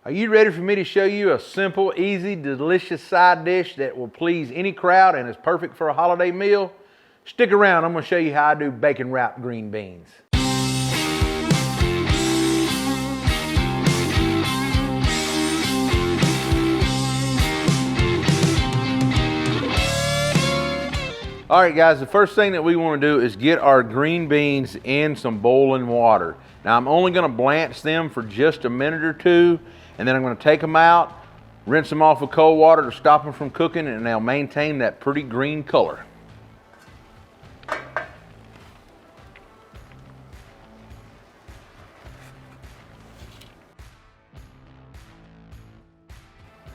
Are you ready for me to show you a simple, easy, delicious side dish that will please any crowd and is perfect for a holiday meal? Stick around, I'm going to show you how I do bacon wrapped green beans. All right guys, the first thing that we want to do is get our green beans in some boiling water. Now I'm only going to blanch them for just a minute or two, and then I'm going to take them out, rinse them off with cold water to stop them from cooking, and they'll maintain that pretty green color.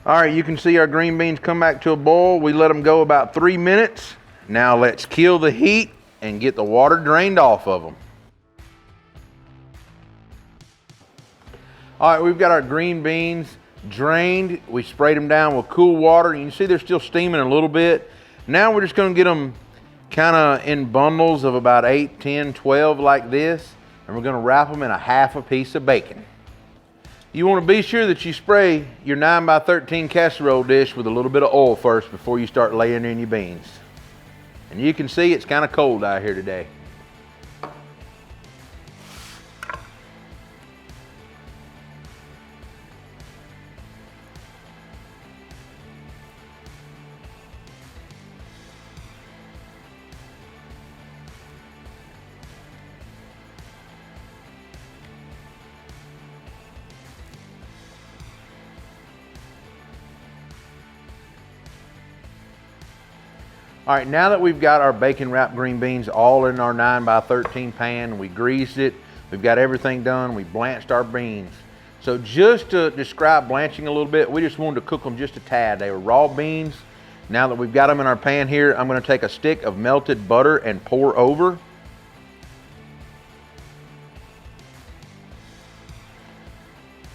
All right, you can see our green beans come back to a boil. We let them go about 3 minutes. Now let's kill the heat and get the water drained off of them. All right, we've got our green beans drained. We sprayed them down with cool water. You can see they're still steaming a little bit. Now we're just gonna get them kind of in bundles of about 8, 10, 12 like this, and we're gonna wrap them in a half a piece of bacon. You wanna be sure that you spray your 9x13 casserole dish with a little bit of oil first before you start layering in your beans. And you can see it's kind of cold out here today. All right, now that we've got our bacon wrapped green beans all in our 9x13 pan, we greased it, we've got everything done, we blanched our beans. So just to describe blanching a little bit, we just wanted to cook them just a tad. They were raw beans. Now that we've got them in our pan here, I'm gonna take a stick of melted butter and pour over.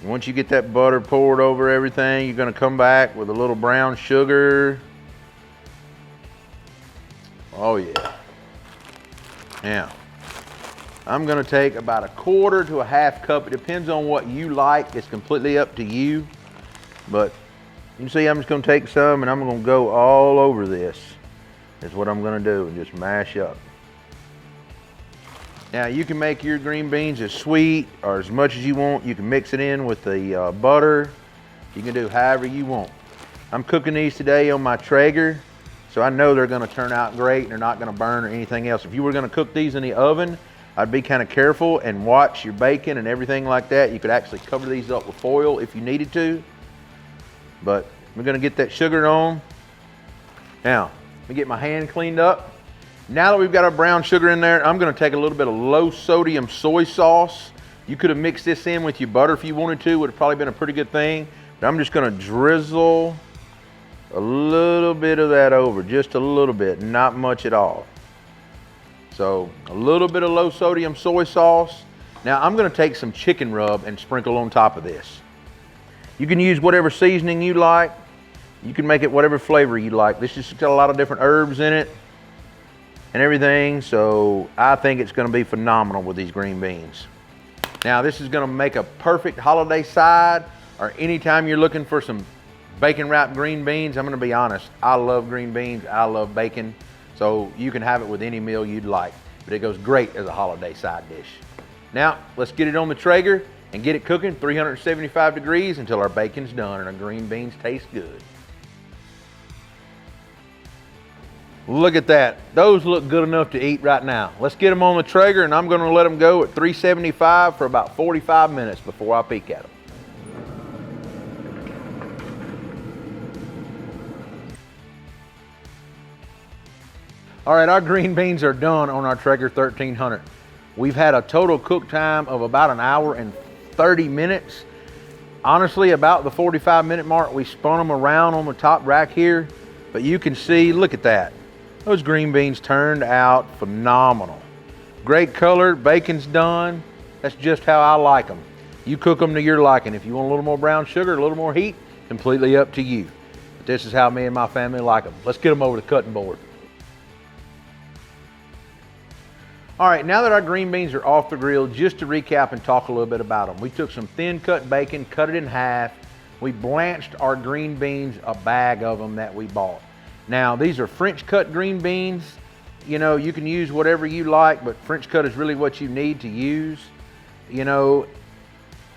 Once you get that butter poured over everything, you're gonna come back with a little brown sugar. Oh yeah. Now, I'm gonna take about a quarter to a half cup. It depends on what you like. It's completely up to you. But you can see I'm just gonna take some and I'm gonna go all over this. Is what I'm gonna do, and just mash up. Now you can make your green beans as sweet or as much as you want. You can mix it in with the butter. You can do however you want. I'm cooking these today on my Traeger. So I know they're gonna turn out great and they're not gonna burn or anything else. If you were gonna cook these in the oven, I'd be kind of careful and watch your bacon and everything like that. You could actually cover these up with foil if you needed to. But we're gonna get that sugar on. Now, let me get my hand cleaned up. Now that we've got our brown sugar in there, I'm gonna take a little bit of low sodium soy sauce. You could have mixed this in with your butter if you wanted to. Would have probably been a pretty good thing. But I'm just gonna drizzle a little bit of that over, just a little bit, not much at all. So a little bit of low sodium soy sauce. Now I'm gonna take some chicken rub and sprinkle on top of this. You can use whatever seasoning you like. You can make it whatever flavor you like. This has got a lot of different herbs in it and everything, so I think it's gonna be phenomenal with these green beans. Now this is gonna make a perfect holiday side, or anytime you're looking for some bacon wrapped green beans. I'm gonna be honest, I love green beans, I love bacon, so you can have it with any meal you'd like, but it goes great as a holiday side dish. Now, let's get it on the Traeger and get it cooking 375 degrees until our bacon's done and our green beans taste good. Look at that, those look good enough to eat right now. Let's get them on the Traeger, and I'm gonna let them go at 375 for about 45 minutes before I peek at them. All right, our green beans are done on our Traeger 1300. We've had a total cook time of about 1 hour and 30 minutes. Honestly, about the 45-minute mark, we spun them around on the top rack here, but you can see, look at that. Those green beans turned out phenomenal. Great color, bacon's done. That's just how I like them. You cook them to your liking. If you want a little more brown sugar, a little more heat, completely up to you. But this is how me and my family like them. Let's get them over the cutting board. All right, now that our green beans are off the grill, just to recap and talk a little bit about them. We took some thin cut bacon, cut it in half, we blanched our green beans, a bag of them that we bought. Now, these are French cut green beans. You know, you can use whatever you like, but French cut is really what you need to use. You know,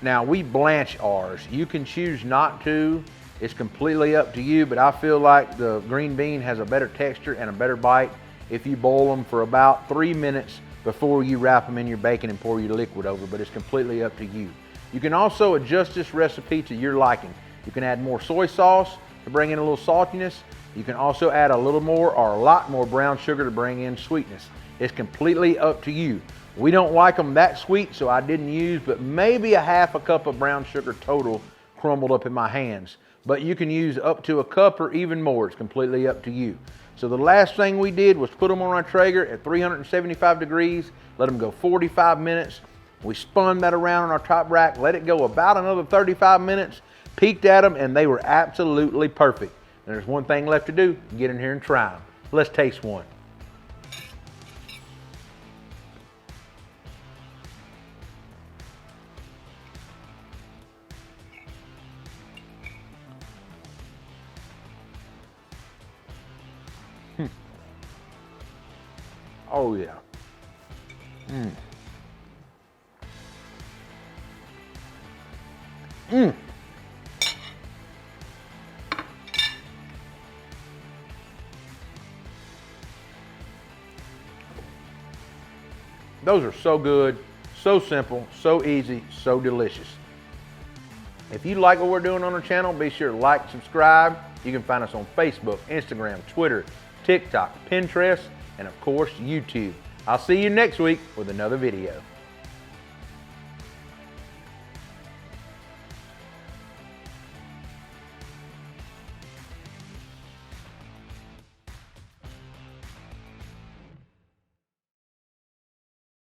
now we blanch ours. You can choose not to. It's completely up to you, but I feel like the green bean has a better texture and a better bite if you boil them for about 3 minutes before you wrap them in your bacon and pour your liquid over, but it's completely up to you. You can also adjust this recipe to your liking. You can add more soy sauce to bring in a little saltiness. You can also add a little more or a lot more brown sugar to bring in sweetness. It's completely up to you. We don't like them that sweet, so I didn't use but maybe a half a cup of brown sugar total crumbled up in my hands. But you can use up to a cup or even more. It's completely up to you. So the last thing we did was put them on our Traeger at 375 degrees, let them go 45 minutes. We spun that around on our top rack, let it go about another 35 minutes, peeked at them, and they were absolutely perfect. And there's one thing left to do, get in here and try them. Let's taste one. Oh yeah. Those are so good, so simple, so easy, so delicious. If you like what we're doing on our channel, be sure to like, subscribe. You can find us on Facebook, Instagram, Twitter, TikTok, Pinterest, and of course, YouTube. I'll see you next week with another video.